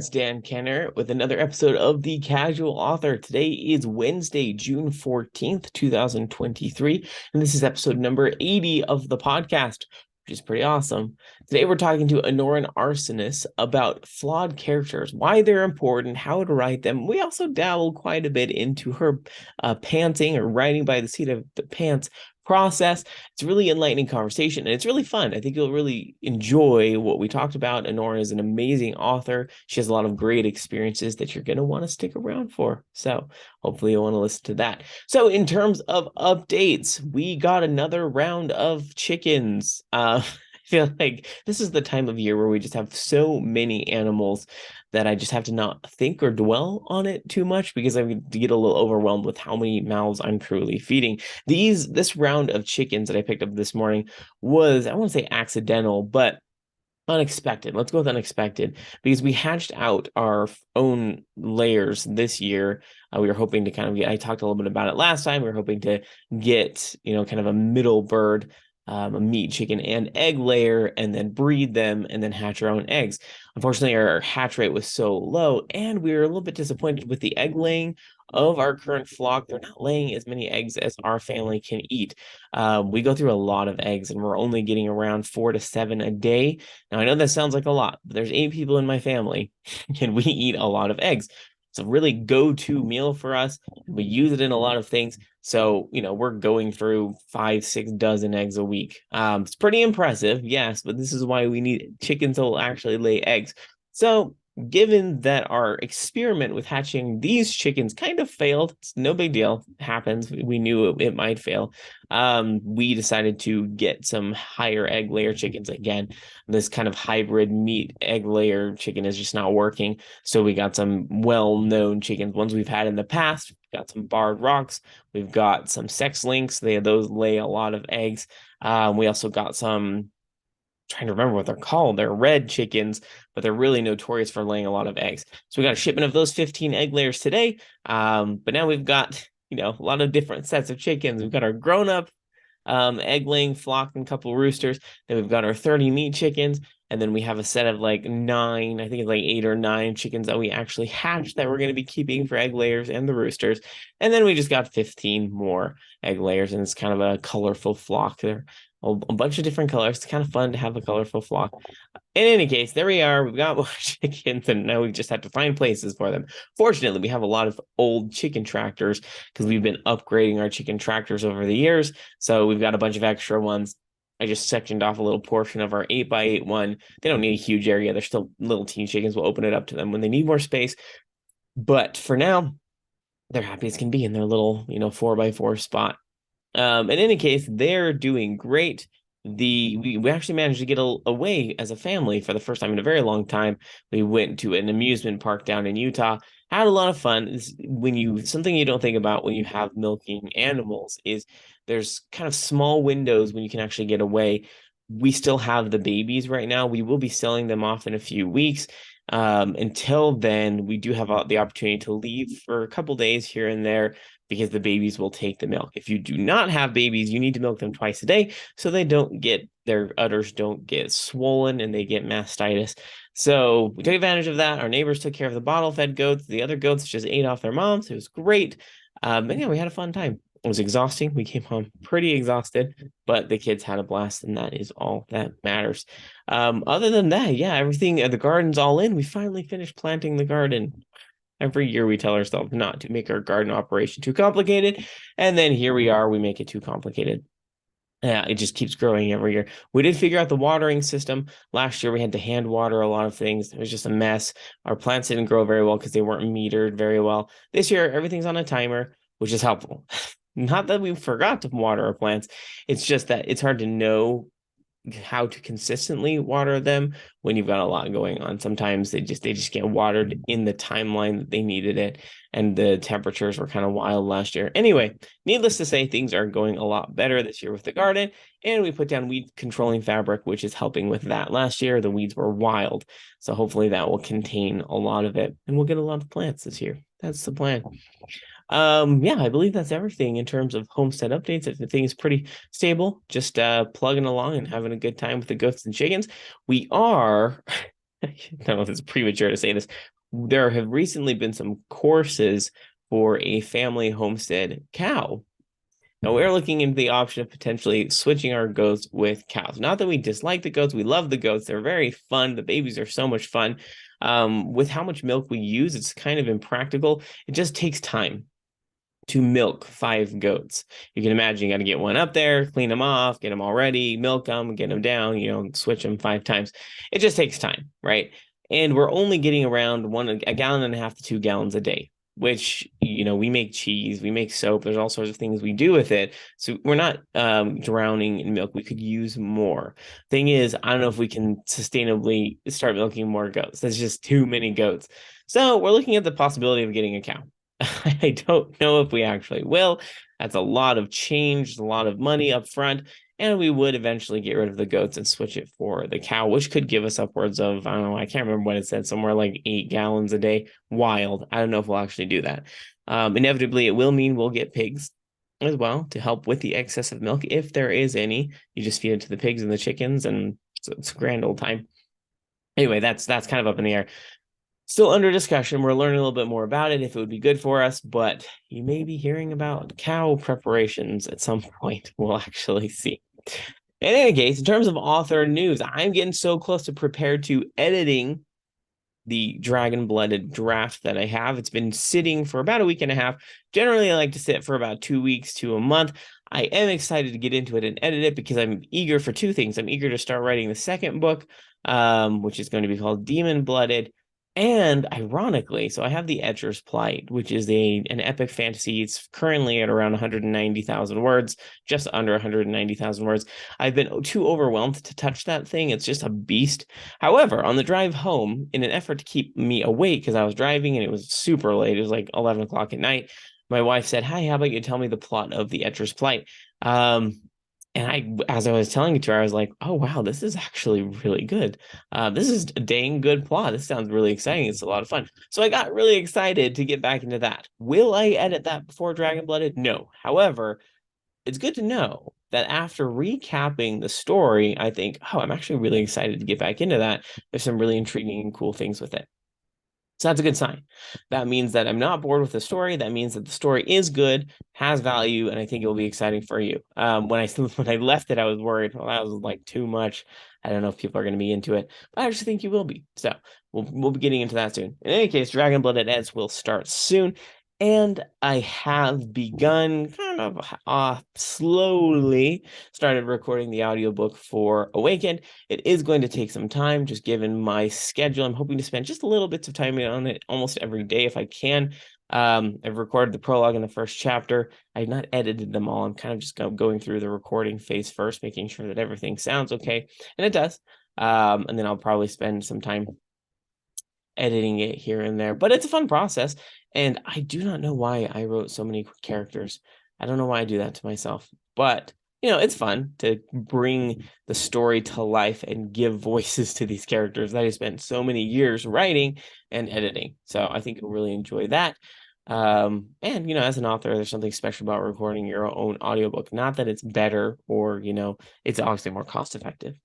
it's Dan Kenner with another episode of The Casual Author. Today is Wednesday, June 14th, 2023, and this is episode number 80 of the podcast, which is pretty awesome. Today we're talking to Anorin Arssinous about flawed characters, why they're important, how to write them. We also dabble quite a bit into her pantsing or writing by the seat of the pants process. It's a really enlightening conversation and it's really fun. I think you'll really enjoy what we talked about. Anorin is an amazing author. She has a lot of great experiences that you're going to want to stick around for. So hopefully you'll want to listen to that. So in terms of updates, we got another round of chickens. I feel like this is the time of year where we just have so many animals that I just have to not think or dwell on it too much because I get a little overwhelmed with how many mouths I'm truly feeding. This round of chickens that I picked up this morning was, I won't say accidental, but unexpected. Let's go with unexpected because we hatched out our own layers this year. We were hoping to kind of get, I talked a little bit about it last time. We were hoping to get, kind of a middle bird, a meat, chicken, and egg layer, and then breed them and then hatch our own eggs. Unfortunately, our hatch rate was so low, and we were a little bit disappointed with the egg laying of our current flock. They're not laying as many eggs as our family can eat. We go through a lot of eggs, and we're only getting around 4 to 7 a day. Now, I know that sounds like a lot, but there's 8 people in my family, and we eat a lot of eggs. It's a really go-to meal for us. We use it in a lot of things. So, we're going through 5, 6 dozen eggs a week. It's pretty impressive, yes, but this is why we need chickens that will actually lay eggs. So, given that our experiment with hatching these chickens kind of failed, it's no big deal. It happens. We knew it might fail. We decided to get some higher egg layer chickens again. This kind of hybrid meat egg layer chicken is just not working. So we got some well-known chickens, ones we've had in the past. We've got some barred rocks. We've got some sex links. Those lay a lot of eggs. We also got some, trying to remember what they're called. They're red chickens, but they're really notorious for laying a lot of eggs. So we got a shipment of those 15 egg layers today. But now we've got, a lot of different sets of chickens. We've got our grown-up egg laying flock and couple roosters. Then we've got our 30 meat chickens. And then we have a set of like 9, I think it's like 8 or 9 chickens that we actually hatched that we're going to be keeping for egg layers and the roosters. And then we just got 15 more egg layers, and it's kind of a colorful flock there. A bunch of different colors. It's kind of fun to have a colorful flock. In any case, there we are. We've got more chickens, and now we just have to find places for them. Fortunately, we have a lot of old chicken tractors because we've been upgrading our chicken tractors over the years. So we've got a bunch of extra ones. I just sectioned off a little portion of our 8x8 one. They don't need a huge area. They're still little teen chickens. We'll open it up to them when they need more space. But for now, they're happy as can be in their little, 4x4 spot. In any case, they're doing great. We actually managed to get away as a family for the first time in a very long time. We went to an amusement park down in Utah, had a lot of fun. Something you don't think about when you have milking animals is there's kind of small windows when you can actually get away. We still have the babies right now. We will be selling them off in a few weeks. Until then, we do have the opportunity to leave for a couple days here and there because the babies will take the milk. If you do not have babies, you need to milk them twice a day so their udders don't get swollen and they get mastitis. So we took advantage of that. Our neighbors took care of the bottle-fed goats. The other goats just ate off their moms. It was great. And yeah, we had a fun time. It was exhausting. We came home pretty exhausted, but the kids had a blast, and that is all that matters. Other than that, yeah, everything, the garden's all in. We finally finished planting the garden. Every year we tell ourselves not to make our garden operation too complicated, and then here we are, we make it too complicated. Yeah, it just keeps growing every year. We did figure out the watering system. Last year we had to hand water a lot of things. It was just a mess. Our plants didn't grow very well because they weren't metered very well. This year, everything's on a timer, which is helpful. Not that we forgot to water our plants. It's just that it's hard to know how to consistently water them when you've got a lot going on. Sometimes they just get watered in the timeline that they needed it, and the temperatures were kind of wild last year. Anyway, needless to say, things are going a lot better this year with the garden, and we put down weed controlling fabric, which is helping with that. Last year the weeds were wild, so hopefully that will contain a lot of it, and we'll get a lot of plants this year. That's the plan. Yeah, I believe that's everything in terms of homestead updates. Everything is pretty stable, just plugging along and having a good time with the goats and chickens. We are don't know if it's premature to say this. There have recently been some courses for a family homestead cow. Now we're looking into the option of potentially switching our goats with cows. Not that we dislike the goats, we love the goats. They're very fun. The babies are so much fun. With how much milk we use, it's kind of impractical. It just takes time to milk 5 goats. You can imagine you got to get one up there, clean them off, get them all ready, milk them, get them down, switch them 5 times. It just takes time, right? And we're only getting around a gallon and a half to 2 gallons a day, which, we make cheese, we make soap, there's all sorts of things we do with it. So we're not drowning in milk. We could use more. Thing is, I don't know if we can sustainably start milking more goats. That's just too many goats. So we're looking at the possibility of getting a cow. I don't know if we actually will. That's a lot of change, a lot of money up front, and we would eventually get rid of the goats and switch it for the cow, which could give us upwards of, I don't know, I can't remember what it said, somewhere like 8 gallons a day. Wild. I don't know if we'll actually do that. Inevitably, it will mean we'll get pigs as well to help with the excess of milk, if there is any. You just feed it to the pigs and the chickens, and it's a grand old time. Anyway, that's kind of up in the air. Still under discussion. We're learning a little bit more about it, if it would be good for us, but you may be hearing about cow preparations at some point. We'll actually see. In any case, in terms of author news, I'm getting so close to prepared to editing the Dragon Blooded draft that I have. It's been sitting for about a week and a half. Generally, I like to sit for about 2 weeks to a month. I am excited to get into it and edit it because I'm eager for 2 things. I'm eager to start writing the second book, which is going to be called Demon Blooded. And ironically, so I have the Etcher's Plight, which is an epic fantasy. It's currently at around 190,000 words, just under 190,000 words. I've been too overwhelmed to touch that thing. It's just a beast. However, on the drive home, in an effort to keep me awake, because I was driving and it was super late, it was like 11 o'clock at night, my wife said, "Hi, how about you tell me the plot of the Etcher's Plight?" And as I was telling it to her, I was like, "Oh wow, this is actually really good. This is a dang good plot. This sounds really exciting. It's a lot of fun." So I got really excited to get back into that. Will I edit that before Dragon Blooded? No. However, it's good to know that after recapping the story, I think, oh, I'm actually really excited to get back into that. There's some really intriguing and cool things with it. So that's a good sign. That means that I'm not bored with the story. That means that the story is good, has value, and I think it will be exciting for you. When I left it, I was worried. Well, that was like too much. I don't know if people are going to be into it, but I actually think you will be. So we'll be getting into that soon. In any case, Dragon Blooded Eds will start soon. And I have begun kind of slowly started recording the audiobook for Awakened. It is going to take some time, just given my schedule. I'm hoping to spend just a little bits of time on it almost every day if I can. I've recorded the prologue in the first chapter. I have not edited them all. I'm kind of just going through the recording phase first, making sure that everything sounds okay. And it does. And then I'll probably spend some time editing it here and there, but it's a fun process. And I do not know why I wrote so many characters. I don't know why I do that to myself, but it's fun to bring the story to life and give voices to these characters that I spent so many years writing and editing. So I think you'll really enjoy that. And as an author, there's something special about recording your own audiobook. Not that it's better or it's obviously more cost effective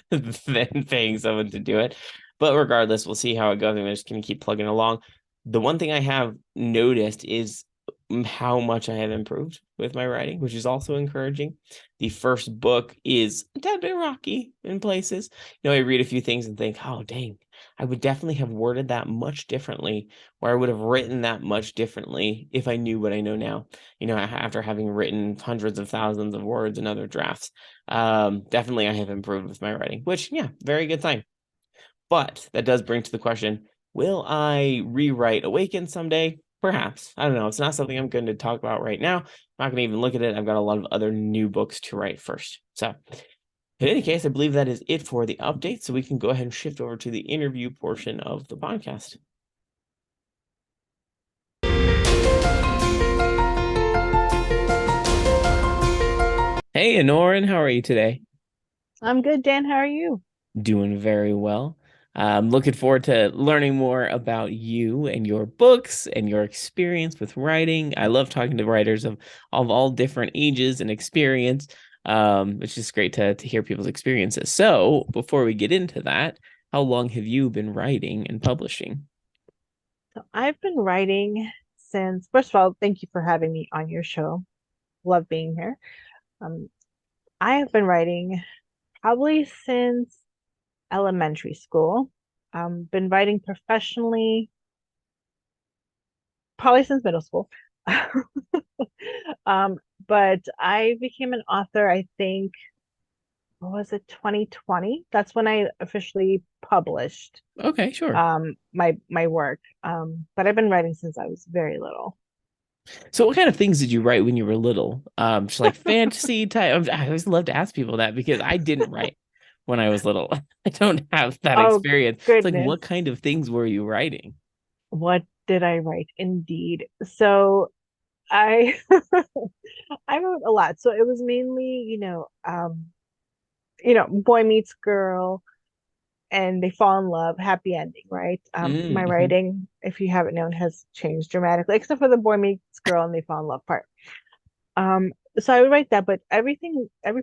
than paying someone to do it. But regardless, we'll see how it goes. I'm just going to keep plugging along. The one thing I have noticed is how much I have improved with my writing, which is also encouraging. The first book is a tad bit rocky in places. I read a few things and think, oh, dang, I would definitely have worded that much differently, or I would have written that much differently if I knew what I know now, after having written hundreds of thousands of words in other drafts. Definitely I have improved with my writing, which, yeah, very good sign. But that does bring to the question, will I rewrite Awaken someday? Perhaps. I don't know. It's not something I'm going to talk about right now. I'm not going to even look at it. I've got a lot of other new books to write first. So in any case, I believe that is it for the update. So we can go ahead and shift over to the interview portion of the podcast. Hey, Anorin, how are you today? I'm good, Dan. How are you? Doing very well. I'm looking forward to learning more about you and your books and your experience with writing. I love talking to writers of all different ages and experience. It's just great to hear people's experiences. So before we get into that, how long have you been writing and publishing? So I've been writing since, first of all, thank you for having me on your show. Love being here. Um, I have been writing probably since elementary school. Been writing professionally probably since middle school. Um, but I became an author, I think, what was it, 2020? That's when I officially published Okay, sure. my work. But I've been writing since I was very little. So what kind of things did you write when you were little? Just like fantasy type. I always love to ask people that because I didn't write when I was little. I don't have that Oh experience. It's like, goodness. what kind of things were you writing? What did I write? Indeed. So I I wrote a lot. So it was mainly, boy meets girl and they fall in love, happy ending, right? My Mm-hmm. writing, if you haven't known, has changed dramatically, except for the boy meets girl and they fall in love part. Um, so I would write that, but every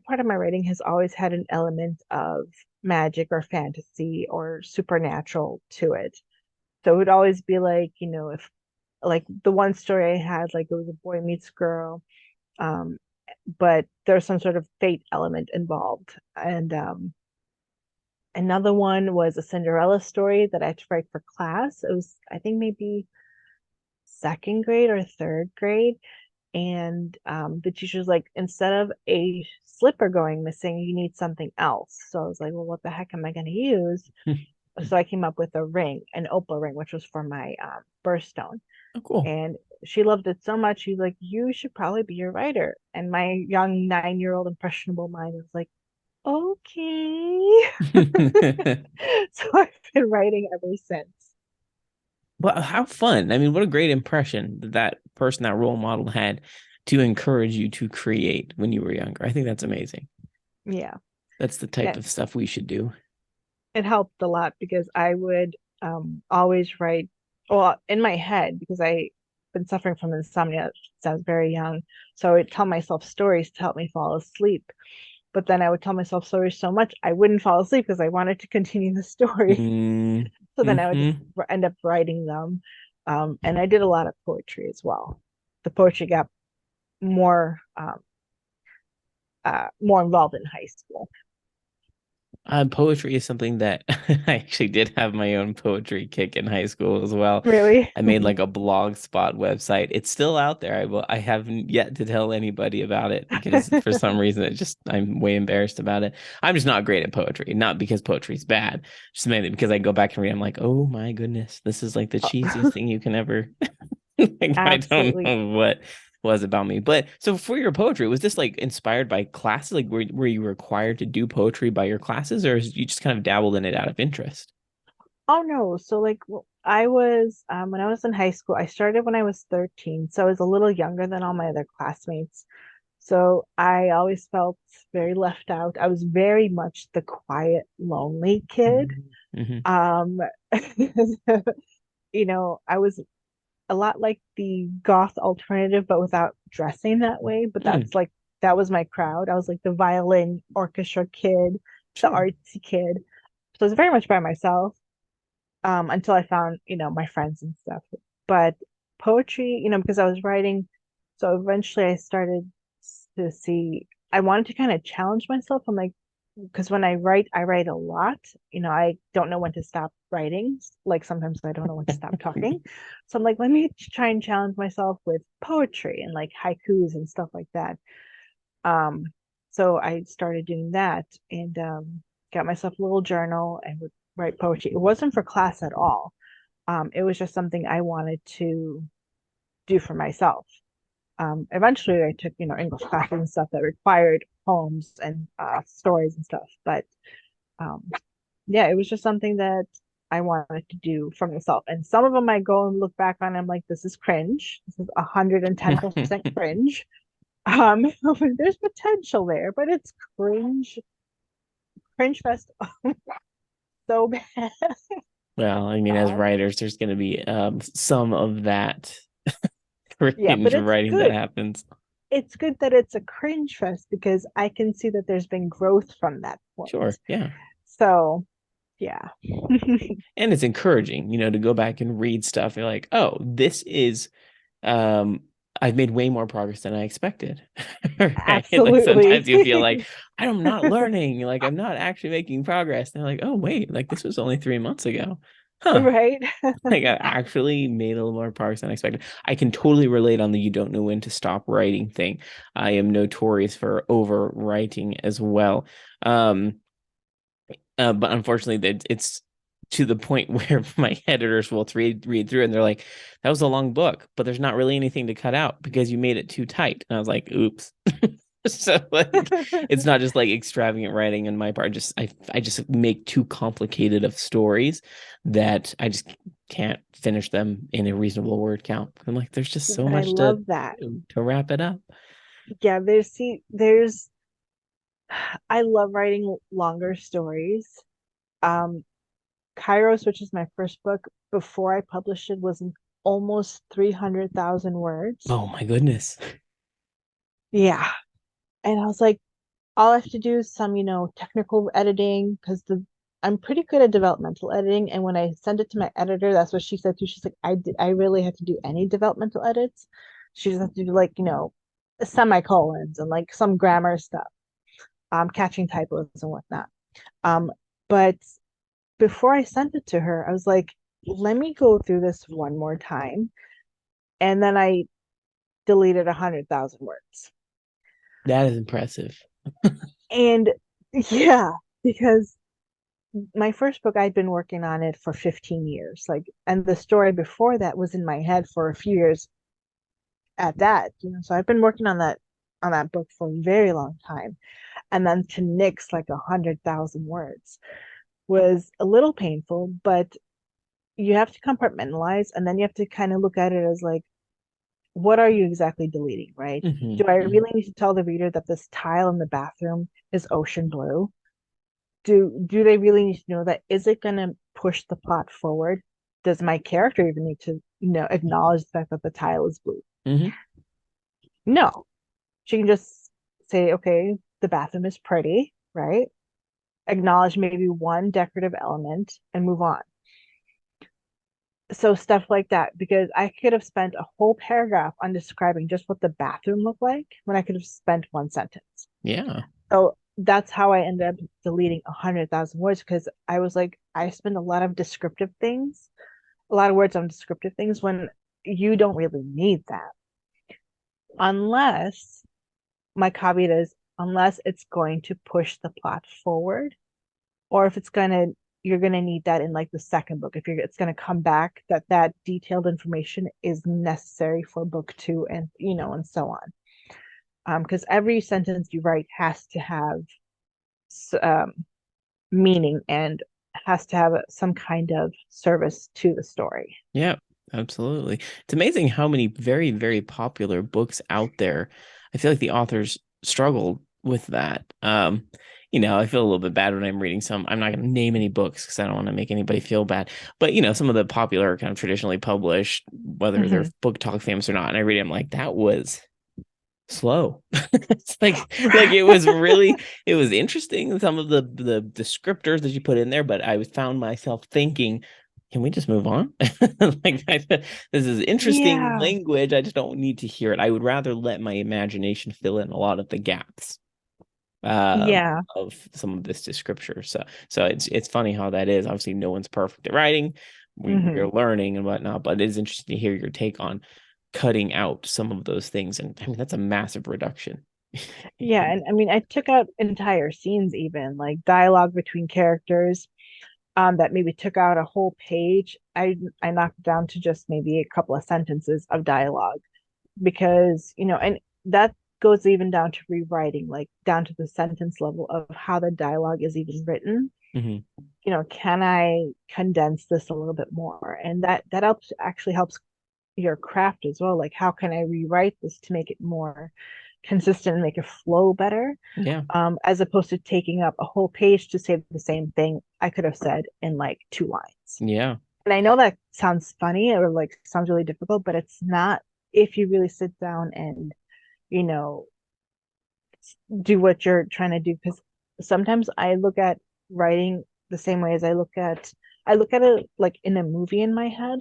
part of my writing has always had an element of magic or fantasy or supernatural to it. So it would always be like, if like the one story I had, like it was a boy meets girl, um, but there's some sort of fate element involved. And another one was a Cinderella story that I had to write for class. It was, I think, maybe second grade or third grade. And the teacher's like, instead of a slipper going missing, you need something else. So I was like, well, what the heck am I going to use? So I came up with a ring, an opal ring, which was for my birthstone. Oh, cool. And she loved it so much. She's like, you should probably be a writer. And my young 9-year-old impressionable mind was like, okay. So I've been writing ever since. Well, how fun. I mean, what a great impression that that person, that role model had to encourage you to create when you were younger. I think that's amazing. Yeah. That's the type Yeah. of stuff we should do. It helped a lot because I would always write, well, in my head, because I've been suffering from insomnia since I was very young. So I would tell myself stories to help me fall asleep. But then I would tell myself stories so much I wouldn't fall asleep because I wanted to continue the story. So then I would just Mm-hmm. end up writing them. And I did a lot of poetry as well. The poetry got more more involved in high school. Poetry is something that I actually did have my own poetry kick in high school as well. Really? I made like a blog spot website. It's still out there. I haven't yet to tell anybody about it because for some reason I'm way embarrassed about it. I'm just not great at poetry, not because poetry is bad, just mainly because I go back and read. I'm like, oh my goodness, this is like the cheesiest thing you can ever. Like, I don't Absolutely. know what was about me. But so for your poetry, was this like inspired by classes? Like were you required to do poetry by your classes, or you just kind of dabbled in it out of interest? Oh no. So like I was when I was in high school, I started when I was 13, so I was a little younger than all my other classmates. So I always felt very left out. I was very much the quiet, lonely kid. Mm-hmm. Um I was a lot like the goth alternative, but without dressing that way. But Mm, that was my crowd. I was like the violin orchestra kid, the sure. artsy kid. So I was very much by myself until I found, my friends and stuff. But poetry, because I was writing, so eventually I started to see I wanted to kind of challenge myself. I'm like, because when I write a lot. I don't know when to stop writing. Like sometimes I don't know when to stop talking. So I'm like, let me try and challenge myself with poetry and like haikus and stuff like that. Um, so I started doing that and got myself a little journal and would write poetry. It wasn't for class at all. It was just something I wanted to do for myself. Eventually, I took, English classes and stuff that required poems and stories and stuff. But um, yeah, it was just something that I wanted to do for myself. And some of them I go and look back on, and I'm like, this is cringe. This is 110% cringe. There's potential there, but it's cringe fest so bad. Well, I mean, as Um, writers, there's going to be some of that yeah, but cringe it's writing that good. happens. It's good that it's a cringe fest because I can see that there's been growth from that Sure. point. Yeah. So Yeah. And it's encouraging, to go back and read stuff. You're like, oh, this is um I've made way more progress than I expected. Right? Like Absolutely. sometimes you feel like I'm not learning, like I'm not actually making progress. And they're like, oh wait, like this was only 3 months ago. Huh. Right. Like I actually made a little more progress than I expected. I can totally relate on the you don't know when to stop writing thing. I am notorious for overwriting as well. Um, but unfortunately, it's to the point where my editors will read through and they're like, "That was a long book, but there's not really anything to cut out because you made it too tight." And I was like, "Oops." So like, it's not just like extravagant writing on my part. I just make too complicated of stories that I just can't finish them in a reasonable word count. I'm like, there's just so But I much to love that. wrap it up. Yeah, there's I love writing longer stories. Um, Kairos, which is my first book, before I published it, was almost 300,000 words. Oh my goodness. Yeah. And I was like, all I have to do is some, technical editing because the I'm pretty good at developmental editing. And when I sent it to my editor, that's what she said too. She's like, I really have to do any developmental edits. She just have to do like, semicolons and like some grammar stuff, catching typos and whatnot. But before I sent it to her, I was like, let me go through this one more time. And then I deleted 100,000 words. That is impressive. And yeah, because my first book, I'd been working on it for 15 years. Like, and the story before that was in my head for a few years at that, So I've been working on that book for a very long time. And then to nix like 100,000 words was a little painful, but you have to compartmentalize and then you have to kind of look at it as like, what are you exactly deleting, right? Do I Hmm. really need to tell the reader that this tile in the bathroom is ocean blue? Do they really need to know that? Is it going to push the plot forward? Does my character even need to acknowledge the fact that the tile is blue? Hmm. No. She can just say, okay, the bathroom is pretty, right? Acknowledge maybe one decorative element and move on. So stuff like that, because I could have spent a whole paragraph on describing just what the bathroom looked like when I could have spent one sentence. Yeah. So that's how I ended up deleting 100,000 words because I was like, I spend a lot of descriptive things, a lot of words on descriptive things when you don't really need that. Unless my caveat is, unless it's going to push the plot forward, or if you're gonna need that in like the second book. If it's gonna come back, that detailed information is necessary for book two, and and so on. Because every sentence you write has to have um, meaning and has to have some kind of service to the story. Yeah, absolutely. It's amazing how many very, very popular books out there. I feel like the authors struggled with that. I feel a little bit bad when I'm reading some. I'm not going to name any books because I don't want to make anybody feel bad. But some of the popular kind of traditionally published, whether they're Mm-hmm. book talk famous or not, and I read it, I'm like, that was slow. It's like it was interesting, some of the descriptors that you put in there, but I found myself thinking, can we just move on? Like this is interesting Yeah, language. I just don't need to hear it. I would rather let my imagination fill in a lot of the gaps yeah. of some of this descriptor. So it's funny how that is. Obviously, no one's perfect at writing. We're Hmm. learning and whatnot, but it is interesting to hear your take on cutting out some of those things. And I mean, that's a massive reduction. Yeah, and I mean, I took out entire scenes, even like dialogue between characters, that maybe took out a whole page. I knocked it down to just maybe a couple of sentences of dialogue because, and that goes even down to rewriting, like down to the sentence level of how the dialogue is even written. Hmm. Can I condense this a little bit more? And that helps your craft as well. Like, how can I rewrite this to make it more consistent and make it flow better? Yeah. As opposed to taking up a whole page to say the same thing I could have said in like 2 lines. Yeah. And I know that sounds funny or like sounds really difficult, but it's not if you really sit down and, you know, do what you're trying to do. Because sometimes I look at writing the same way as I look at it like in a movie in my head.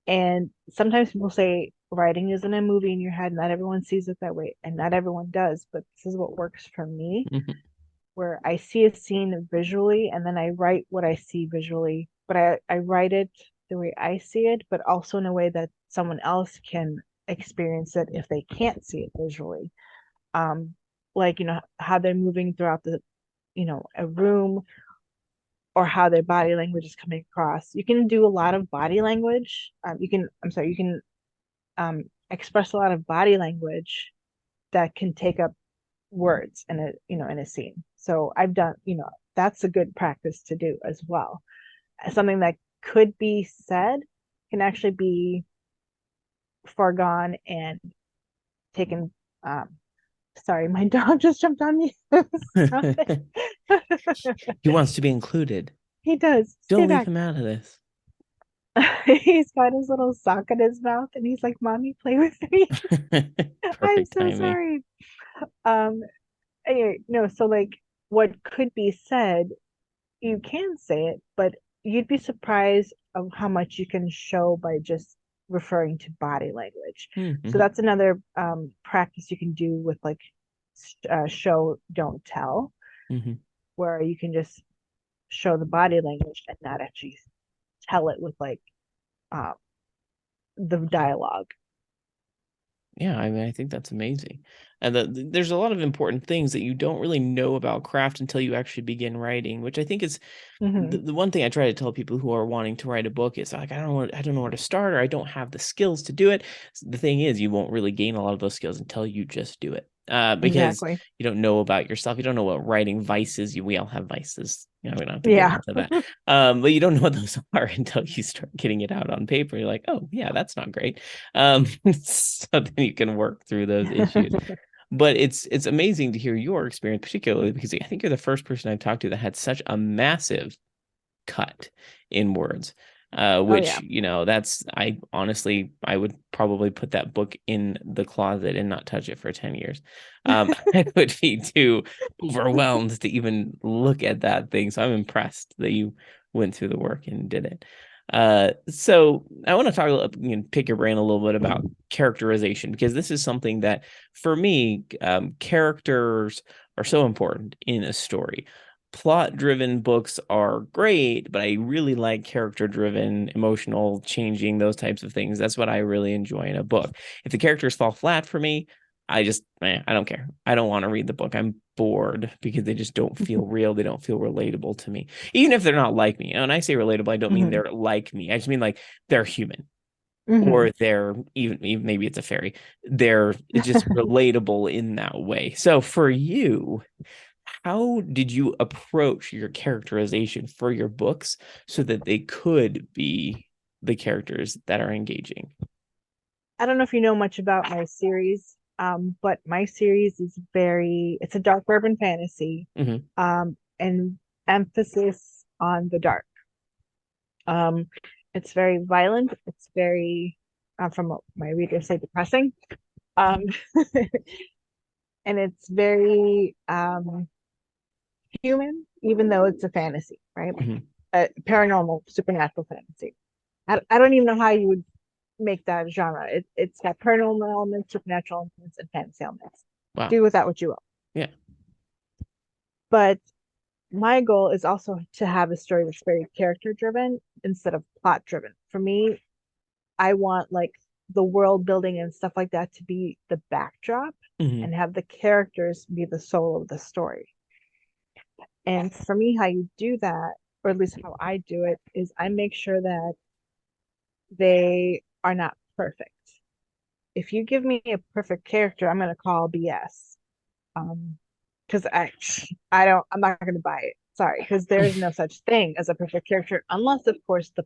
And sometimes people say writing isn't a movie in your head. Not everyone sees it that way, and not everyone does, but this is what works for me, Mhm. where I see a scene visually and then I write what I see visually, but I write it the way I see it, but also in a way that someone else can experience it if they can't see it visually. Um, like, how they're moving throughout a room, or how their body language is coming across. You can do a lot of body language. You can express a lot of body language that can take up words in a scene. So I've done, that's a good practice to do as well. Something that could be said can actually be foregone and taken. Um, Sorry, my dog just jumped on me. Stop it. He wants to be included. He does. Stay Don't leave back. him out of this. He's got his little sock in his mouth and he's like, Mommy, play with me. I'm Perfect so timing. sorry. Um, anyway, no, so like what could be said, you can say it, but you'd be surprised of how much you can show by just referring to body language. So Mm-hmm. that's another practice you can do with like show, don't tell, Mm-hmm. where you can just show the body language and not actually tell it with like uh, the dialogue. Yeah, I mean, I think that's amazing. And there's a lot of important things that you don't really know about craft until you actually begin writing, which I think is Hmm. the one thing I try to tell people who are wanting to write a book is like, I don't know where to start, or I don't have the skills to do it. The thing is, you won't really gain a lot of those skills until you just do it. Because Exactly. you don't know about yourself. You don't know what writing vices. We all have vices. You know, we don't have to get Yeah. into that. But you don't know what those are until you start getting it out on paper. You're like, oh yeah, that's not great. So then you can work through those issues. But it's amazing to hear your experience, particularly because I think you're the first person I've talked to that had such a massive cut in words. Oh Which, yeah. that's, I honestly, I would probably put that book in the closet and not touch it for 10 years. I would be too overwhelmed to even look at that thing. So I'm impressed that you went through the work and did it. So I want to talk a little, pick your brain a little bit about characterization, because this is something that for me, characters are so important in a story. Plot driven books are great, but I really like character driven, emotional, changing, those types of things. That's what I really enjoy in a book. If the characters fall flat for me, I don't care. I don't want to read the book. I'm bored because they just don't feel real. They don't feel relatable to me, even if they're not like me. And when I say relatable, I don't mean Hmm. they're like me. I just mean like they're human, Hmm. or they're even maybe it's a fairy. They're just relatable in that way. So for you, how did you approach your characterization for your books so that they could be the characters that are engaging? I don't know if you know much about my series, but my series is it's a dark urban fantasy, Hmm. and emphasis on the dark. Um, it's very violent. It's very, from what my readers say, depressing. Um, and it's very human, even though it's a fantasy, right? Hmm. Paranormal, supernatural fantasy. I don't even know how you would make that genre. It's got paranormal elements, supernatural elements, and fantasy elements. Wow. Do with that what you will. Yeah. But my goal is also to have a story that's very character driven instead of plot driven. For me, I want like the world building and stuff like that to be the backdrop Hmm. and have the characters be the soul of the story. And for me, how you do that, or at least how I do it, is I make sure that they are not perfect. If you give me a perfect character, I'm going to call BS. Um, because I'm not going to buy it. Sorry, because there is no such thing as a perfect character, unless, of course, the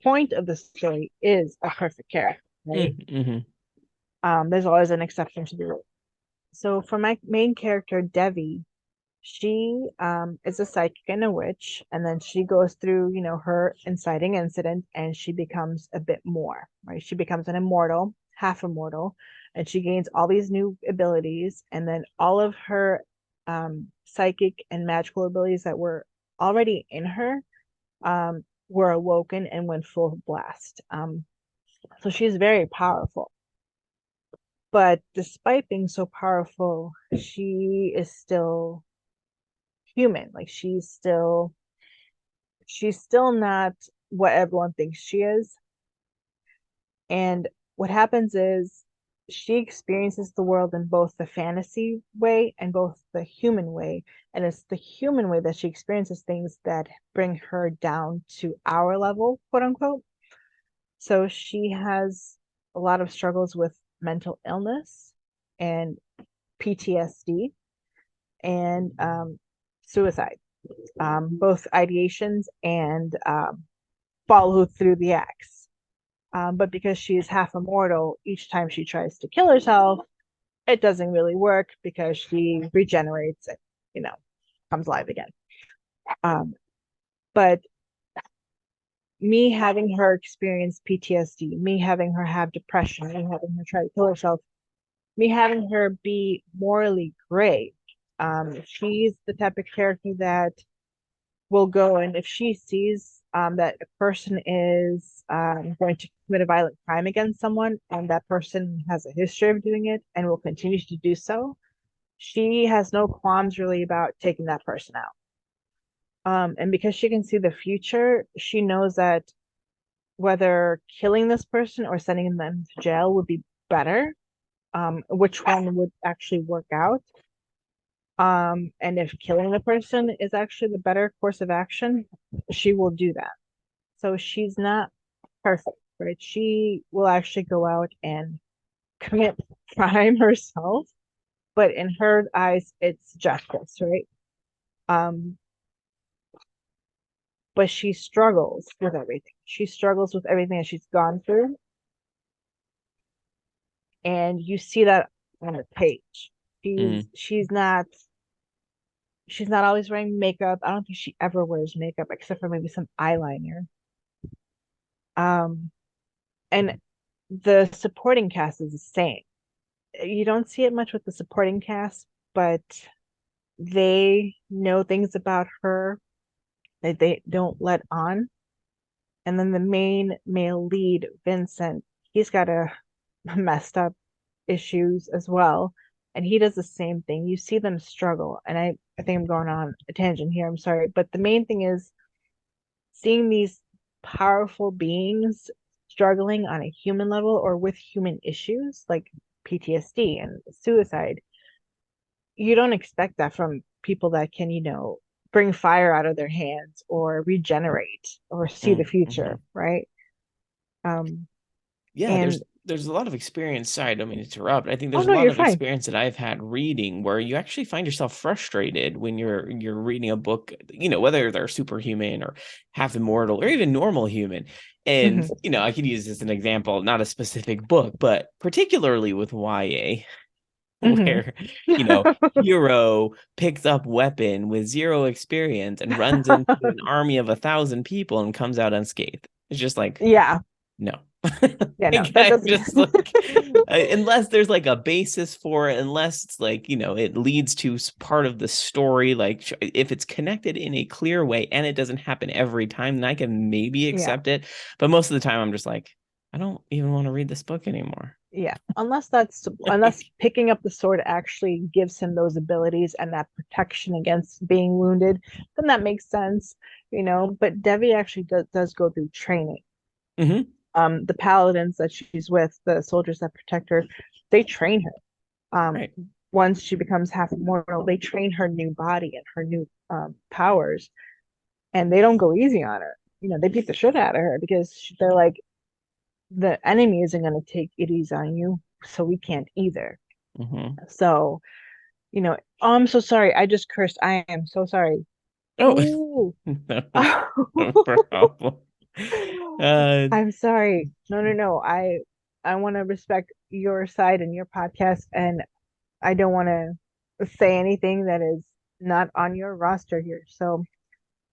point of the story is a perfect character, right? Hmm. There's always an exception to the rule. So for my main character, Devi, she is a psychic and a witch, and then she goes through, her inciting incident, and she becomes a bit more, right? She becomes an immortal, half immortal, and she gains all these new abilities, and then all of her psychic and magical abilities that were already in her were awoken and went full blast. So she's very powerful. But despite being so powerful, she is still human. Like she's still not what everyone thinks she is. And what happens is she experiences the world in both the fantasy way and both the human way. And it's the human way that she experiences things that bring her down to our level, quote unquote. So she has a lot of struggles with mental illness and PTSD and suicide, both ideations and follow through the acts. But because she is half immortal, each time she tries to kill herself, it doesn't really work because she regenerates and, comes alive again. But me having her experience PTSD, me having her have depression, me having her try to kill herself, me having her be morally gray. She's the type of character that will go, and if she sees that a person is going to commit a violent crime against someone and that person has a history of doing it and will continue to do so, she has no qualms really about taking that person out. And because she can see the future, she knows that whether killing this person or sending them to jail would be better, which one would actually work out. And if killing the person is actually the better course of action, she will do that. So she's not perfect, right? She will actually go out and commit crime herself, but in her eyes, it's justice, right? Um, but she struggles with everything. She struggles with everything that she's gone through. And you see that on the page. She's not always wearing makeup. I don't think she ever wears makeup except for maybe some eyeliner. Um, and the supporting cast is the same. You don't see it much with the supporting cast, but they know things about her that they don't let on. And then the main male lead, Vincent, he's got a messed up issues as well. And he does the same thing. You see them struggle. And I think I'm going on a tangent here. I'm sorry. But the main thing is seeing these powerful beings struggling on a human level or with human issues like PTSD and suicide. You don't expect that from people that can, bring fire out of their hands or regenerate or see the future, right? Yeah, And there's a lot of experience. Sorry, I don't mean to interrupt. I think there's a no, lot you're of fine. experience that I've had reading where you actually find yourself frustrated when you're reading a book, whether they're superhuman or half immortal or even normal human. And, Mhm. I could use this as an example, not a specific book, but particularly with YA, Mhm. where, hero picks up weapon with zero experience and runs into an army of 1,000 people and comes out unscathed. It's just like, Yeah. no. Yeah, no, Like, that I'm doesn't. just like, unless there's like a basis for it, unless it's like, it leads to part of the story, like if it's connected in a clear way and it doesn't happen every time, then I can maybe Yeah. accept it. But most of the time, I'm just like, I don't even want to read this book anymore. Yeah. Unless picking up the sword actually gives him those abilities and that protection against being wounded, then that makes sense, But Devi actually does go through training. Mm-hmm. The paladins that she's with, the soldiers that protect her, they train her. Right. Once she becomes half immortal, they train her new body and her new powers, and they don't go easy on her. They beat the shit out of her because they're like, the enemy isn't going to take it easy on you, so we can't either. Mm-hmm. So, oh, I'm so sorry. I just cursed. I am so sorry. Oh, Ooh. no, no problem. Uh, I'm sorry. No, no, no. I want to respect your side and your podcast, and I don't want to say anything that is not on your roster here. So,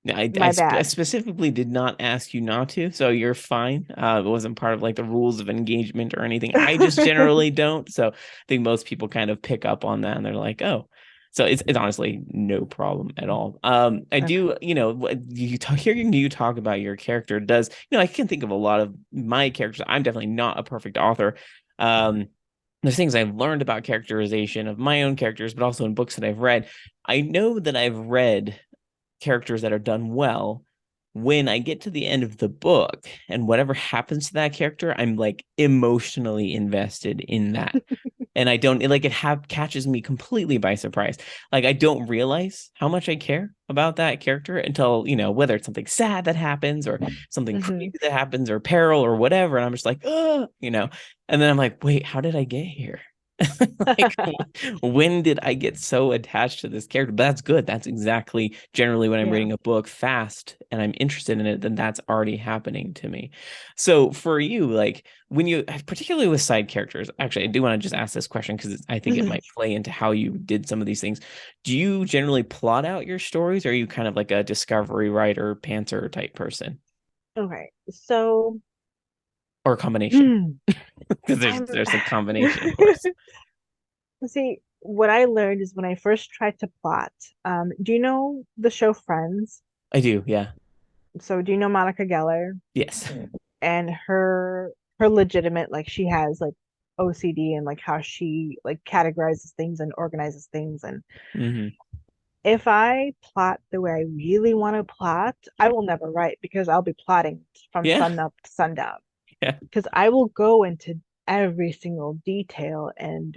I my bad. specifically did not ask you not to, so you're fine. It wasn't part of like the rules of engagement or anything. I just generally don't. So I think most people kind of pick up on that and they're like, oh. So it's honestly no problem at all. I Okay. do, hearing you talk about your character does, I can think of a lot of my characters. I'm definitely not a perfect author. Um, there's things I've learned about characterization of my own characters, but also in books that I've read. I know that I've read characters that are done well. When I get to the end of the book and whatever happens to that character, I'm like emotionally invested in that. And I don't like catches me completely by surprise. Like I don't realize how much I care about that character until, whether it's something sad that happens or something Hmm. crazy that happens or peril or whatever. And I'm just like, and then I'm like, wait, how did I get here? Like, when did I get so attached to this character? But that's good. That's exactly generally when I'm Yeah. reading a book fast and I'm interested in it, then that's already happening to me. So for you, like when you, particularly with side characters, actually, I do want to just ask this question because I think it might play into how you did some of these things. Do you generally plot out your stories, or are you kind of like a discovery writer, pantser type person, Okay. So, or a combination? hmm, Because there's I'm there's a combination, of course. see, what I learned is when I first tried to plot, do you know the show Friends? I do, yeah. So do you know Monica Geller Yes. and her legitimate, like she has like OCD and like how she like categorizes things and organizes things. And Hmm. if I plot the way I really want to plot, I will never write because I'll be plotting from Yeah. sun up to sundown. Yeah. Because I will go into every single detail and,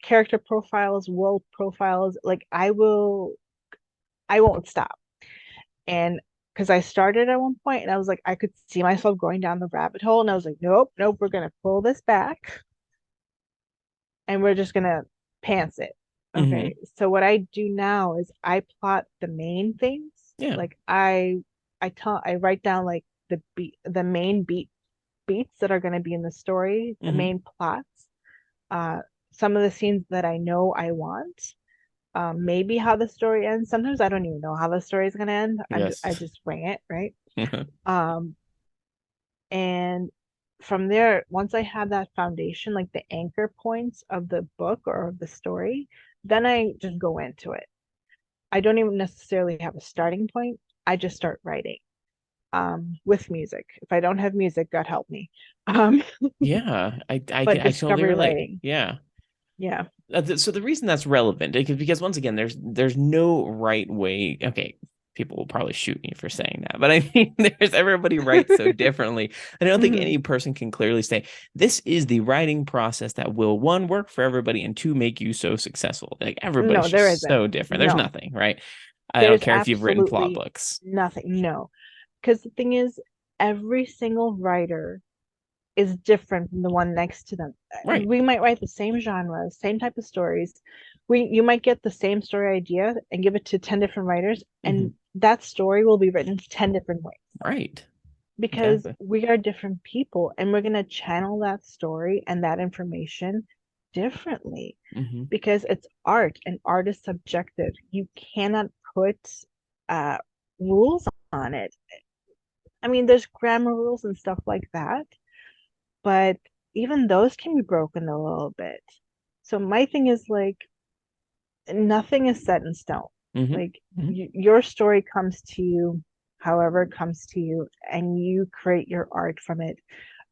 character profiles, world profiles. Like I won't stop. And because I started at one point and I was like, I could see myself going down the rabbit hole. And I was like, nope, nope, we're going to pull this back and we're just going to pants it. Hmm. Okay. So what I do now is I plot the main things. Yeah. Like I write down like the main beats that are going to be in the story, the Hmm. main plots, uh, some of the scenes that I know I want, maybe how the story ends. Sometimes I don't even know how the story is going to end. Yes. I just wing it, right? Um, and from there, once I have that foundation, like the anchor points of the book or of the story, then I just go into it. I don't even necessarily have a starting point. I just start writing with music. If I don't have music, God help me. Um, Yeah. but I totally discovery relate. writing, Yeah. yeah. So the reason that's relevant is because once again, there's no right way. Okay, people will probably shoot me for saying that, but I mean, there's everybody writes so differently. And I don't think Mhm. any person can clearly say this is the writing process that will one work for everybody and two make you so successful. Like everybody's No, there just isn't. so different. There's No, nothing, right? I don't there's care if you've written plot absolutely books. nothing. No, because the thing is, every single writer is different from the one next to them. Right. We might write the same genre, same type of stories. You might get the same story idea and give it to 10 different writers, Hmm. and that story will be written 10 different ways Right. because Exactly. we are different people and we're going to channel that story and that information differently Hmm. because it's art and art is subjective. You cannot put uh, rules on it. I mean, there's grammar rules and stuff like that, but even those can be broken a little bit. So my thing is like nothing is set in stone. Hmm. Like Hmm. your story comes to you however it comes to you and you create your art from it.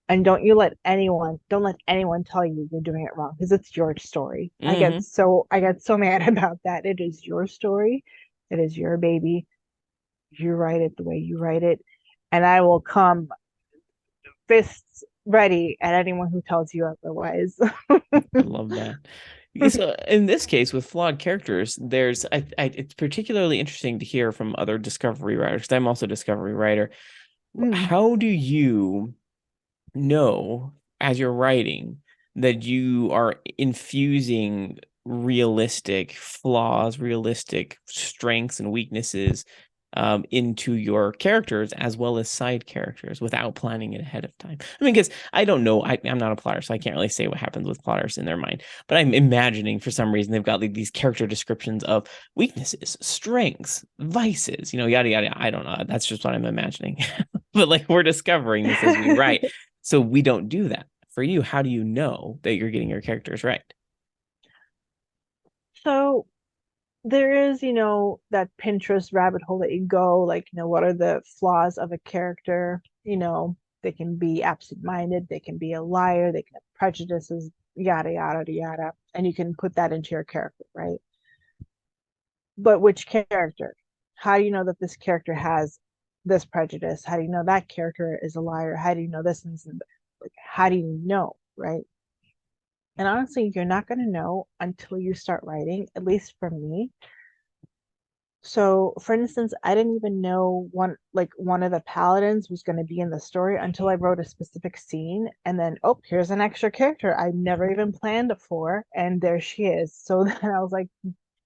And don't let anyone tell you you're doing it wrong because it's your story. Hmm. I get so mad about that. It is your story. It is your baby. You write it the way you write it. And I will come fists ready at anyone who tells you otherwise. I love that. So in this case, with flawed characters, it's particularly interesting to hear from other discovery writers, because I'm also a discovery writer. Mm. How do you know as you're writing that you are infusing realistic flaws, realistic strengths and weaknesses into your characters as well as side characters without planning it ahead of time? I mean, because I don't know, I'm not a plotter, so I can't really say what happens with plotters in their mind, but I'm imagining for some reason they've got like these character descriptions of weaknesses, strengths, vices, yada, yada. I don't know. That's just what I'm imagining. But like we're discovering this as we write. So we don't do that. For you, how do you know that you're getting your characters right? So there is, that Pinterest rabbit hole that you go, like, what are the flaws of a character? They can be absent-minded, they can be a liar, they can have prejudices, yada, yada, yada. And you can put that into your character, right? But which character? How do you know that this character has this prejudice? How do you know that character is a liar? How do you know this and this? Like, how do you know, right? And honestly, you're not going to know until you start writing, at least for me. So, for instance, I didn't even know one of the paladins was going to be in the story until I wrote a specific scene, and then oh, here's an extra character I never even planned for, and there she is. So then I was like,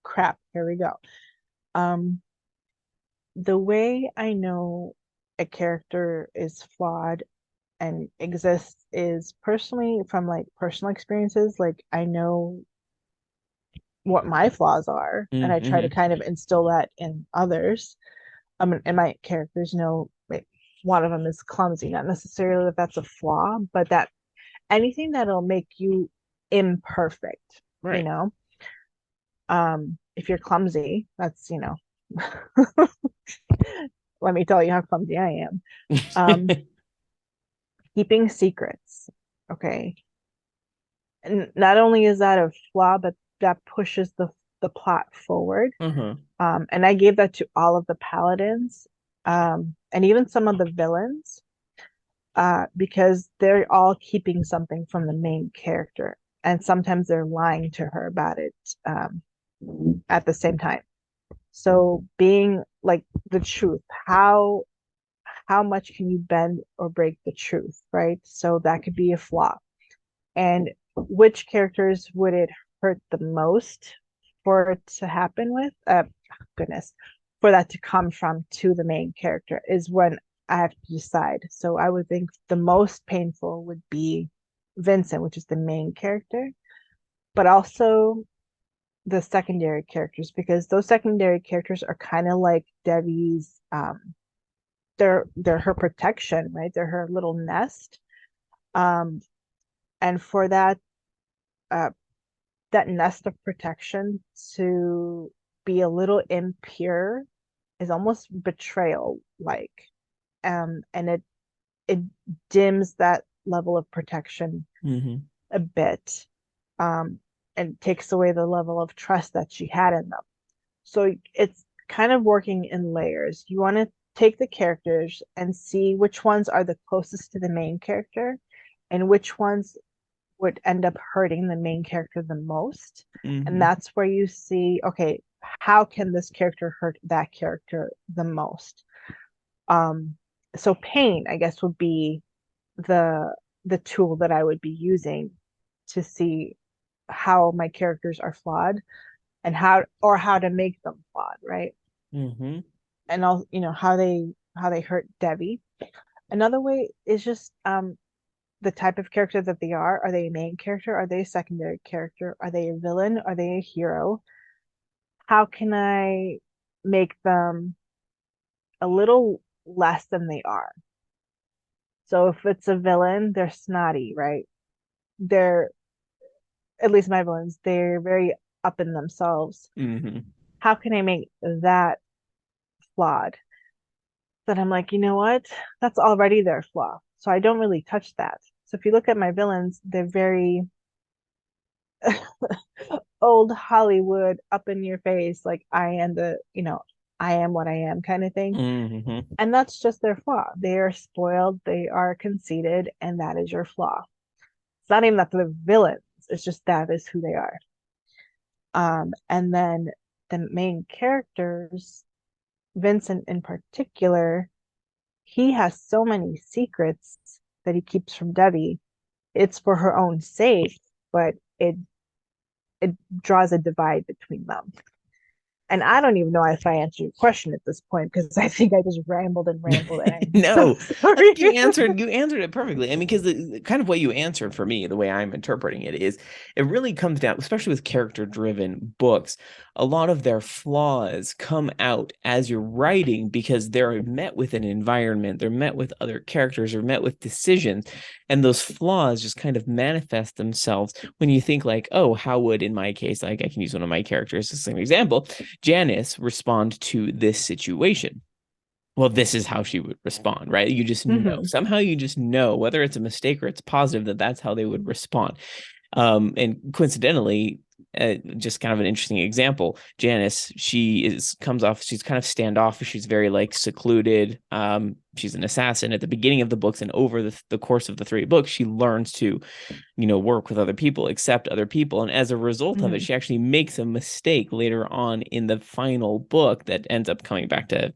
crap, here we go. Um, the way I know a character is flawed and exists is personally from like personal experiences. Like I know what my flaws are, and I try to Mm-hmm. kind of instill that in others. And my characters know like one of them is clumsy, not necessarily that that's a flaw, but that anything that'll make you imperfect, you Right. know. If you're clumsy, that's let me tell you how clumsy I am. Um, Keeping secrets, okay. And not only is that a flaw, but that pushes the plot forward. Uh-huh. And I gave that to all of the paladins, and even some of the villains, because they're all keeping something from the main character, and sometimes they're lying to her about it, at the same time. So being like the truth, how much can you bend or break the truth, right? So that could be a flaw. And which characters would it hurt the most for it to happen with? Goodness, for that to come from to the main character is when I have to decide. So I would think the most painful would be Vincent, which is the main character, but also the secondary characters, because those secondary characters are kind of like Debbie's, they're her protection, right? They're her little nest. Um, and for uh, that nest of protection to be a little impure is almost betrayal like, and it dims that level of protection Mm-hmm. a bit, um and takes away the level of trust that she had in them. So it's kind of working in layers. You want to take the characters and see which ones are the closest to the main character and which ones would end up hurting the main character the most. And Mm-hmm. that's where you see, okay, how can this character hurt that character the most? Um, so pain, I guess, would be the the tool that I would be using to see how my characters are flawed and how to make them flawed, right? Mm-hmm. And all how they hurt Debbie. Another way is just the type of character that they are. Are they a main character? Are they a secondary character? Are they a villain? Are they a hero? How can I make them a little less than they are? So if it's a villain, they're snotty, right? They're, at least my villains, they're very up in themselves. Mm-hmm. How can I make that flawed? That I'm like, you know what? That's already their flaw. So I don't really touch that. So if you look at my villains, they're very old Hollywood, up in your face, like I am what I am kind of thing. Mm-hmm. And that's just their flaw. They are spoiled, they are conceited, and that is your flaw. It's not even that they're villains, it's just that is who they are. And then the main characters, Vincent in particular, he has so many secrets that he keeps from Debbie. It's for her own sake, but it draws a divide between them. And I don't even know if I answered your question at this point because I think I just rambled and rambled, and I'm so No, I sorry. think you answered it perfectly. I mean, because the kind of way you answered for me, the way I'm interpreting it is, it really comes down, especially with character-driven books, a lot of their flaws come out as you're writing because they're met with an environment, they're met with other characters, they're met with decisions, and those flaws just kind of manifest themselves when you think like, oh, how would, in my case, like I can use one of my characters as an example, Janice respond to this situation. Well, this is how she would respond, right? You just know. Hmm. Somehow you just know, whether it's a mistake or it's positive, that that's how they would respond. And coincidentally, just kind of an interesting example, Janice, comes off, she's kind of standoffish. She's very like secluded. She's an assassin at the beginning of the books, and over the course of the three books, she learns to, work with other people, accept other people. And as a result of it, Hmm. she actually makes a mistake later on in the final book that ends up coming back to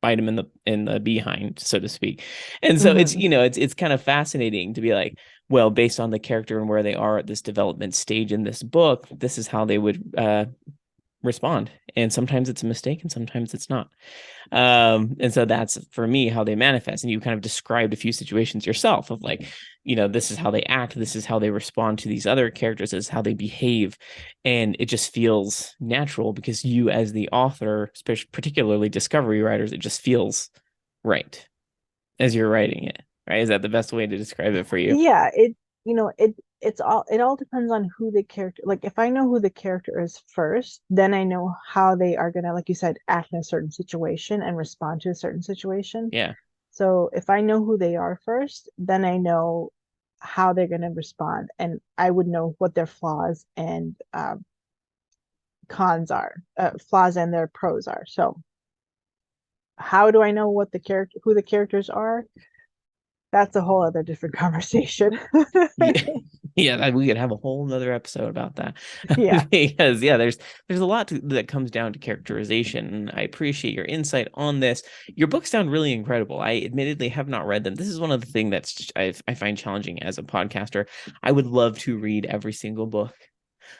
bite him in the behind, so to speak. And so it's Hmm. you know it's kind of fascinating to be like, well, based on the character and where they are at this development stage in this book, this is how they would respond. And sometimes it's a mistake, and sometimes it's not. And so that's for me how they manifest. And you kind of described a few situations yourself of like, this is how they act, this is how they respond to these other characters, this is how they behave. And it just feels natural because you, as the author, especially particularly discovery writers, it just feels right as you're writing it. Right? Is that the best way to describe it for you? Yeah, it all depends on who the character, like if I know who the character is first, then I know how they are gonna, like you said, act in a certain situation and respond to a certain situation. Yeah. So if I know who they are first, then I know how they're gonna respond, and I would know what their flaws and cons are, flaws and their pros are. So how do I know what the character, who the characters are? That's a whole other different conversation. Yeah. Yeah, we could have a whole nother episode about that. Yeah. Because yeah, there's a lot that comes down to characterization. And I appreciate your insight on this. Your books sound really incredible. I admittedly have not read them. This is one of the things I find challenging as a podcaster. I would love to read every single book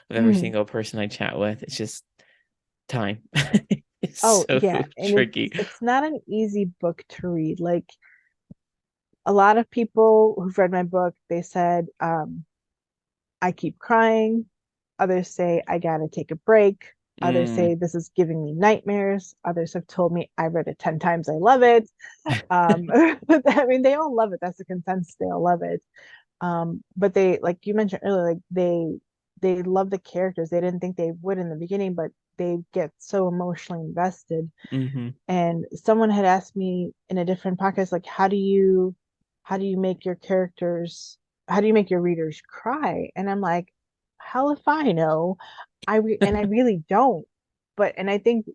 of every Mhm. single person I chat with. It's just time. It's Oh, so yeah. And tricky. it's not an easy book to read. Like a lot of people who've read my book, they said, I keep crying. Others say I gotta take a break. Others Mm. say this is giving me nightmares. Others have told me I read it 10 times. I love it. I mean, they all love it. That's the consensus. They all love it. But they, like you mentioned earlier, like they love the characters. They didn't think they would in the beginning, but they get so emotionally invested. Hmm. And someone had asked me in a different podcast, like, how do you make your characters, how do you make your readers cry? And I'm like, hell if I know. And I really don't. But and I think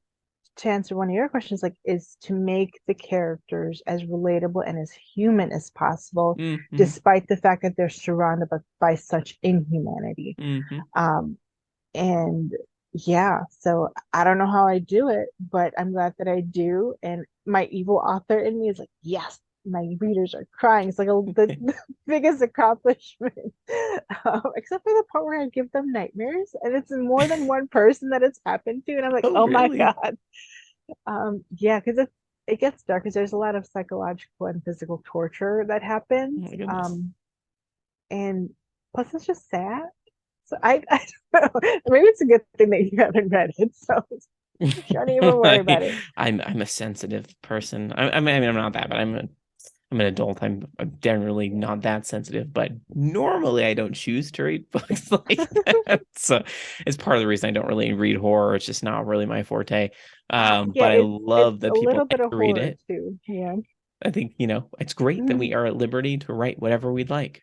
to answer one of your questions, like, is to make the characters as relatable and as human as possible, Hmm. despite the fact that they're surrounded by such inhumanity. Hmm. Um, and yeah, so I don't know how I do it, but I'm glad that I do. And my evil author in me is like, yes, my readers are crying. It's like the biggest accomplishment, except for the part where I give them nightmares, and it's more than one person that it's happened to, and I'm like, Oh, oh my really? God. Yeah, because it gets dark because there's a lot of psychological and physical torture that Oh happens. my goodness. And plus it's just sad. So I don't know. Maybe it's a good thing that you haven't read it. So don't even worry about it. I'm a sensitive person. I mean, I'm not that, but I'm an adult. I'm generally not that sensitive, but normally I don't choose to read books like that. So it's part of the reason I don't really read horror. It's just not really my forte. Yeah, But I it's love that a people little like bit of to read horror it. too. Yeah. I think, it's great that we Mhm. are at liberty to write whatever we'd like.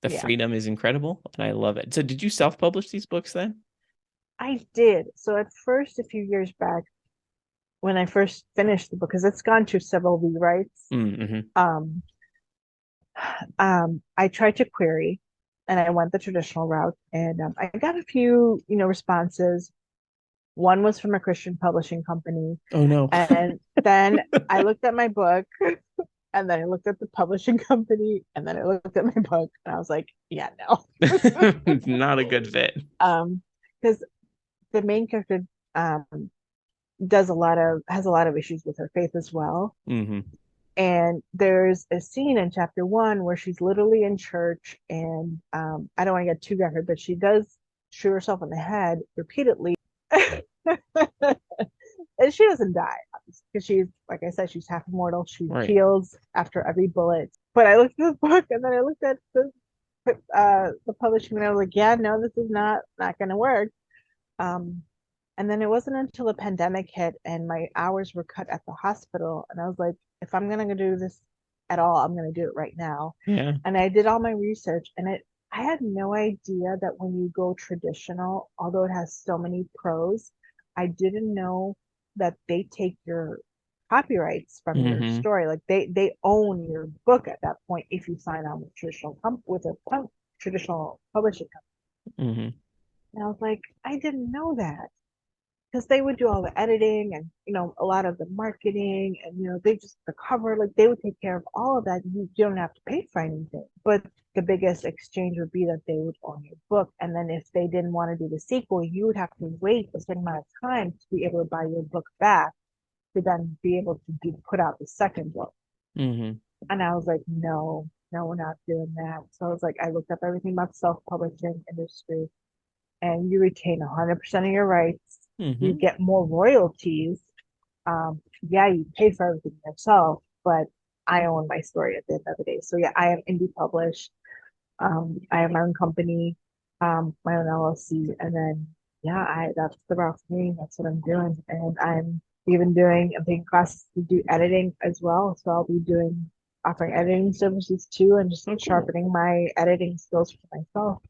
The Yeah. freedom is incredible, and I love it. So did you self-publish these books then? I did. So at first, a few years back, when I first finished the book, because it's gone through several rewrites, Mm-hmm. um, I tried to query and I went the traditional route, and I got a few, responses. One was from a Christian publishing company. Oh no. And then I looked at my book, and then I looked at the publishing company, and then I looked at my book, and I was like, yeah, no. Not a good fit. Because the main character, um, has a lot of issues with her faith as well. Mm-hmm. And there's a scene in chapter one where she's literally in church, and I don't want to get too graphic, but she does shoot herself in the head repeatedly. And she doesn't die because she's, like I said, she's half immortal. She Right. heals after every bullet. But I looked at the book and then I looked at the publishing and I was like, yeah, no, this is not going to work. Um, and then it wasn't until the pandemic hit and my hours were cut at the hospital, and I was like, if I'm gonna do this at all, I'm gonna do it right now. Yeah. And I did all my research, and I had no idea that when you go traditional, although it has so many pros, I didn't know that they take your copyrights from your Mm-hmm. story. Like they own your book at that point if you sign on with a traditional publishing company. Mm-hmm. And I was like, I didn't know that, because they would do all the editing and a lot of the marketing, and they just the cover, like they would take care of all of that. You don't have to pay for anything, but the biggest exchange would be that they would own your book, and then if they didn't want to do the sequel, you would have to wait a certain amount of time to be able to buy your book back to then be able to put out the second book. Mm-hmm. And I was like, no, no, we're not doing that. So I was like, I looked up everything about self-publishing industry, and you retain 100% of your rights. You Mm-hmm. get more royalties. Yeah, you pay for everything yourself, but I own my story at the end of the day. So yeah, I am indie published. I have my own company, my own LLC, and then yeah, I that's the route for me. That's what I'm doing, and I'm taking classes to do editing as well. So I'll be offering editing services too, and just Oh, cool. sharpening my editing skills for myself.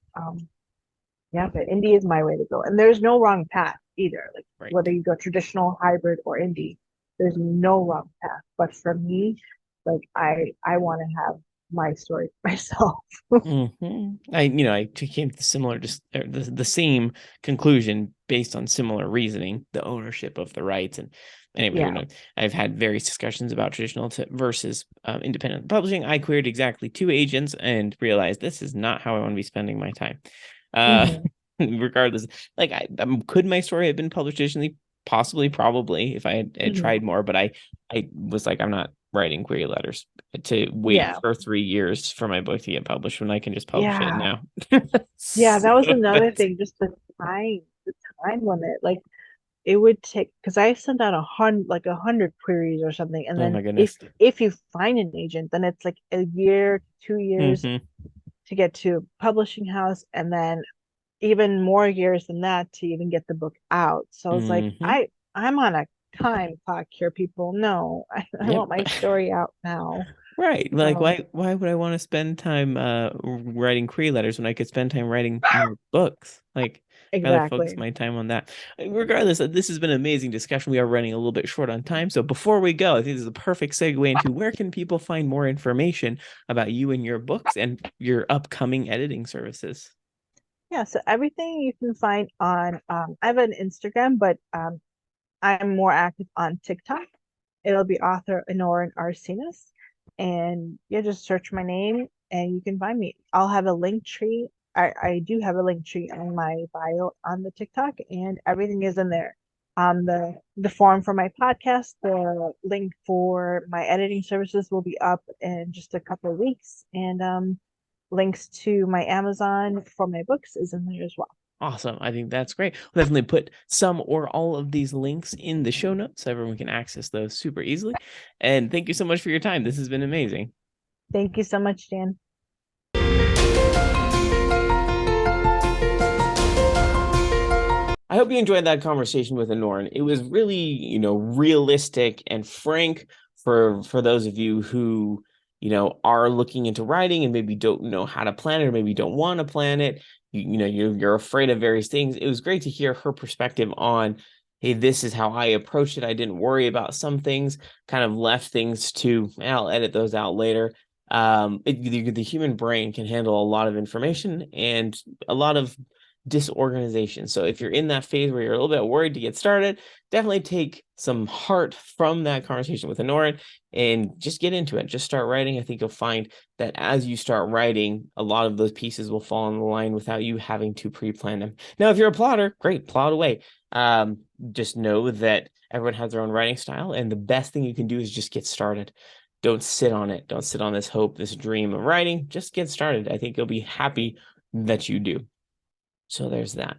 Yeah, but indie is my way to go. And there's no wrong path either. Like Right. whether you go traditional, hybrid, or indie, there's no wrong path. But for me, like I want to have my story for myself. I came to similar, just the same conclusion based on similar reasoning, the ownership of the rights. And anybody who Yeah. knows, I've had various discussions about traditional versus independent publishing. I queried exactly two agents and realized this is not how I want to be spending my time. Uh, Hmm. regardless, like could my story have been published traditionally? Possibly, probably, if I had Hmm. tried more. But I was like, I'm not writing query letters to wait Yeah. for 3 years for my book to get published when I can just publish it Yeah. now. Yeah. So That was another that's, thing, just the time limit. Like it would take, because I sent out 100 queries or something, and oh then my goodness. if you find an agent, then it's like a year, 2 years Hmm. to get to a publishing house, and then even more years than that to even get the book out. So I was like, Hmm. I'm on a time clock here, people. No, I Yep. want my story out now. Right. Like So why would I want to spend time writing query letters when I could spend time writing more books? Like I'd rather focus exactly. my time on that. Regardless, this has been an amazing discussion. We are running a little bit short on time. So before we go, I think this is a perfect segue into where can people find more information about you and your books and your upcoming editing services. Yeah, so everything you can find on I have an Instagram, but I'm more active on TikTok. It'll be author Anorin Arssinous. And yeah, just search my name and you can find me. I'll have a link tree. I do have a link tree on my bio on the TikTok, and everything is in there. The form for my podcast, the link for my editing services will be up in just a couple of weeks. And links to my Amazon for my books is in there as well. Awesome. I think that's great. We'll definitely put some or all of these links in the show notes so everyone can access those super easily. And thank you so much for your time. This has been amazing. Thank you so much, Dan. I hope you enjoyed that conversation with Anorin. It was really, realistic and frank for those of you who, are looking into writing and maybe don't know how to plan it or maybe don't want to plan it. You're afraid of various things. It was great to hear her perspective on, hey, this is how I approached it. I didn't worry about some things, kind of left things to, I'll edit those out later. The human brain can handle a lot of information and a lot of disorganization. So if you're in that phase where you're a little bit worried to get started, definitely take some heart from that conversation with Anorin and just get into it. Just start writing. I think you'll find that as you start writing, a lot of those pieces will fall in the line without you having to pre-plan them. Now, if you're a plotter, great, plot away. Just know that everyone has their own writing style, and the best thing you can do is just get started. Don't sit on it. Don't sit on this hope, this dream of writing. Just get started. I think you'll be happy that you do. So there's that.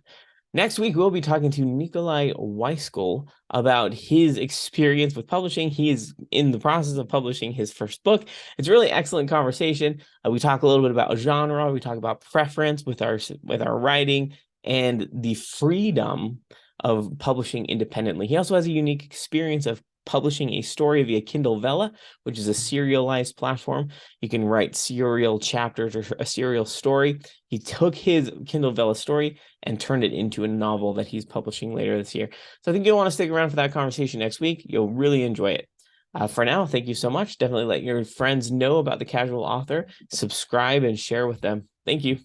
Next week, we'll be talking to Nikolai Weiskol about his experience with publishing. He is in the process of publishing his first book. It's a really excellent conversation. We talk a little bit about genre. We talk about preference with our writing and the freedom of publishing independently. He also has a unique experience of publishing a story via Kindle Vella, which is a serialized platform. You can write serial chapters or a serial story. He took his Kindle Vella story and turned it into a novel that he's publishing later this year. So I think you'll want to stick around for that conversation next week. You'll really enjoy it. For now, thank you so much. Definitely let your friends know about The Casual Author. Subscribe and share with them. Thank you.